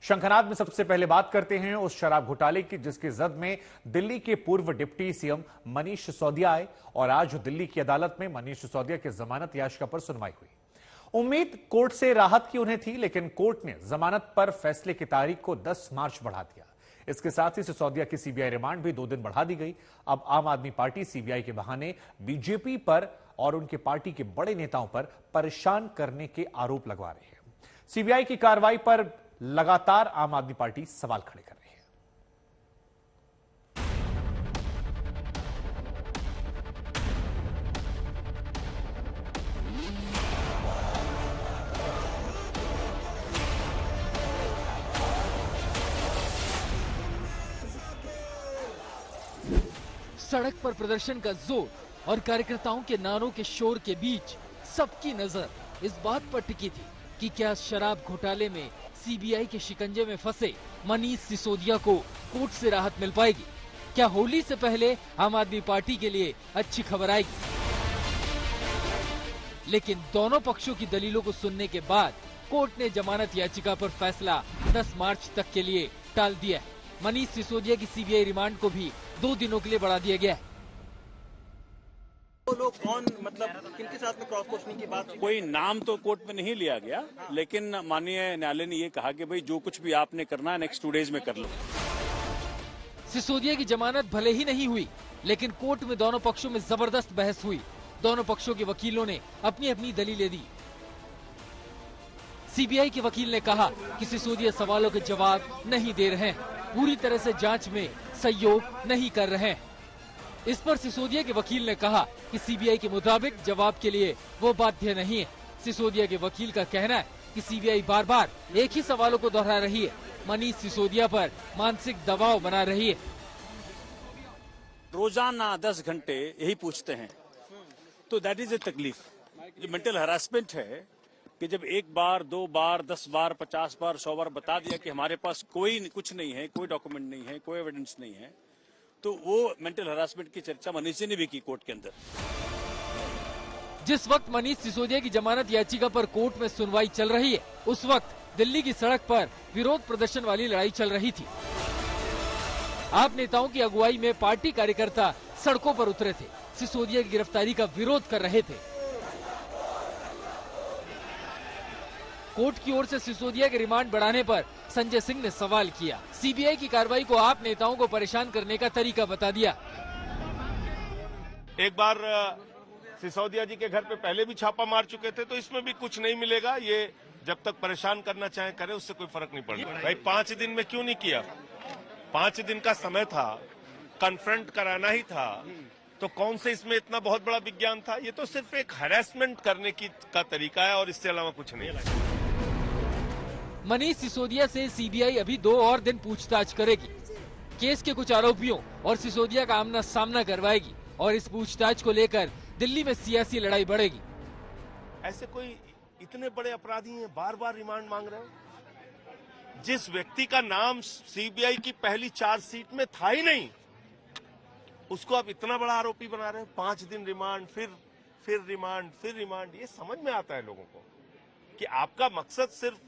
शंखनाद में सबसे पहले बात करते हैं उस शराब घोटाले की जिसकी जद में दिल्ली के पूर्व डिप्टी सीएम मनीष सिसोदिया आए और आज दिल्ली की अदालत में मनीष सिसोदिया की जमानत याचिका पर सुनवाई हुई। उम्मीद कोर्ट से राहत की उन्हें थी, लेकिन कोर्ट ने जमानत पर फैसले की तारीख को 10 मार्च बढ़ा दिया। इसके साथ ही सिसोदिया की सीबीआई रिमांड भी 2 दिन बढ़ा दी गई। अब आम आदमी पार्टी सीबीआई के बहाने बीजेपी पर और उनके पार्टी के बड़े नेताओं पर परेशान करने के आरोप लगवा रहे हैं। सीबीआई की कार्रवाई पर लगातार आम आदमी पार्टी सवाल खड़े कर रही है। सड़क पर प्रदर्शन का जोर और कार्यकर्ताओं के नारों के शोर के बीच सबकी नजर इस बात पर टिकी थी कि क्या शराब घोटाले में सीबीआई के शिकंजे में फंसे मनीष सिसोदिया को कोर्ट से राहत मिल पाएगी। क्या होली से पहले आम आदमी पार्टी के लिए अच्छी खबर आएगी? लेकिन दोनों पक्षों की दलीलों को सुनने के बाद कोर्ट ने जमानत याचिका पर फैसला 10 मार्च तक के लिए टाल दिया है। मनीष सिसोदिया की सीबीआई रिमांड को भी 2 दिनों के लिए बढ़ा दिया गया है। वो लोग कौन, मतलब किनके साथ में क्रॉस क्वेश्चनिंग की बात? कोई नाम तो कोर्ट में नहीं लिया गया, लेकिन माननीय न्यायालय ने ये कहा कि भाई जो कुछ भी आपने करना है नेक्स्ट 2 डेज में कर लो। सिसोदिया की जमानत भले ही नहीं हुई, लेकिन कोर्ट में दोनों पक्षों में जबरदस्त बहस हुई। दोनों पक्षों के वकीलों ने अपनी अपनी दलीलें दी। सीबीआई के वकील ने कहा कि सिसोदिया सवालों के जवाब नहीं दे रहे हैं, पूरी तरह से जांच में सहयोग नहीं कर रहे हैं। इस पर सिसोदिया के वकील ने कहा कि सीबीआई के मुताबिक जवाब के लिए वो बाध्य नहीं है। सिसोदिया के वकील का कहना है कि सीबीआई बार बार एक ही सवालों को दोहरा रही है, मनीष सिसोदिया पर मानसिक दबाव बना रही है। रोजाना 10 घंटे यही पूछते हैं, तो दैट इज ए तकलीफ। जो मेंटल हरासमेंट है कि जब 1 बार 2 बार 10 बार 50 बार 100 बार बता दिया कि हमारे पास कोई कुछ नहीं है, कोई डॉक्यूमेंट नहीं है, कोई एविडेंस नहीं है, तो वो मेंटल हरासमेंट की चर्चा मनीष जी ने भी की कोर्ट के अंदर। जिस वक्त मनीष सिसोदिया की जमानत याचिका पर कोर्ट में सुनवाई चल रही है, उस वक्त दिल्ली की सड़क पर विरोध प्रदर्शन वाली लड़ाई चल रही थी। आप नेताओं की अगुवाई में पार्टी कार्यकर्ता सड़कों पर उतरे थे, सिसोदिया की गिरफ्तारी का विरोध कर रहे थे। कोर्ट की ओर से सिसोदिया के रिमांड बढ़ाने पर संजय सिंह ने सवाल किया। सीबीआई की कार्रवाई को आप नेताओं को परेशान करने का तरीका बता दिया। एक बार सिसोदिया जी के घर पे पहले भी छापा मार चुके थे, तो इसमें भी कुछ नहीं मिलेगा। ये जब तक परेशान करना चाहे करे, उससे कोई फर्क नहीं पड़ता। भाई 5 दिन में क्यों नहीं किया? 5 दिन का समय था, कन्फ्रंट कराना ही था, तो कौन से इसमें इतना बहुत बड़ा विज्ञान था? ये तो सिर्फ एक हैरेसमेंट करने का तरीका है और इससे अलावा कुछ नहीं है। मनीष सिसोदिया से सीबीआई अभी 2 और दिन पूछताछ करेगी। केस के कुछ आरोपियों और सिसोदिया का आमना सामना करवाएगी और इस पूछताछ को लेकर दिल्ली में सियासी लड़ाई बढ़ेगी। ऐसे कोई इतने बड़े अपराधी हैं, बार बार रिमांड मांग रहे हैं। जिस व्यक्ति का नाम सीबीआई की पहली चार्जशीट में था ही नहीं, उसको आप इतना बड़ा आरोपी बना रहे हैं। 5 दिन रिमांड, फिर रिमांड, फिर रिमांड। ये समझ में आता है लोगों को कि आपका मकसद सिर्फ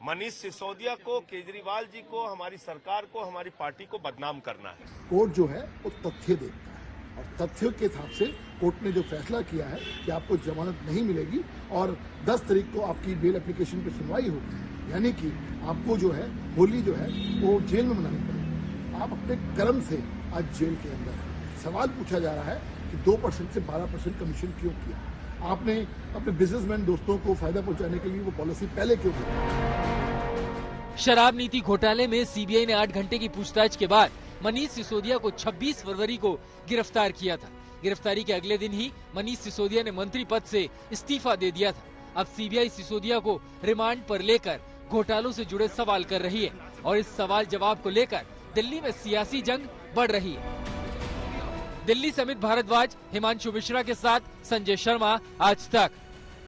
मनीष सिसोदिया को, केजरीवाल जी को, हमारी सरकार को, हमारी पार्टी को बदनाम करना है। कोर्ट जो है वो तथ्य देखता है और तथ्यों के हिसाब से कोर्ट ने जो फैसला किया है कि आपको जमानत नहीं मिलेगी और 10 तारीख को आपकी बेल एप्लीकेशन पे सुनवाई होगी, यानी कि आपको जो है होली जो है वो जेल में मनानी पड़ेगी। आप अपने कर्म से आज जेल के अंदर है। सवाल पूछा जा रहा है कि 2% से 12% कमीशन क्यों किया? आपने अपने बिजनेसमैन दोस्तों को फायदा पहुंचाने के लिए वो पॉलिसी पहले क्यों की? शराब नीति घोटाले में सीबीआई ने 8 घंटे की पूछताछ के बाद मनीष सिसोदिया को 26 फरवरी को गिरफ्तार किया था। गिरफ्तारी के अगले दिन ही मनीष सिसोदिया ने मंत्री पद से इस्तीफा दे दिया था। अब सीबीआई सिसोदिया को रिमांड पर लेकर घोटालों से जुड़े सवाल कर रही है और इस सवाल जवाब को लेकर दिल्ली में सियासी जंग बढ़ रही है। दिल्ली से अमित भारद्वाज, हिमांशु मिश्रा के साथ संजय शर्मा, आज तक।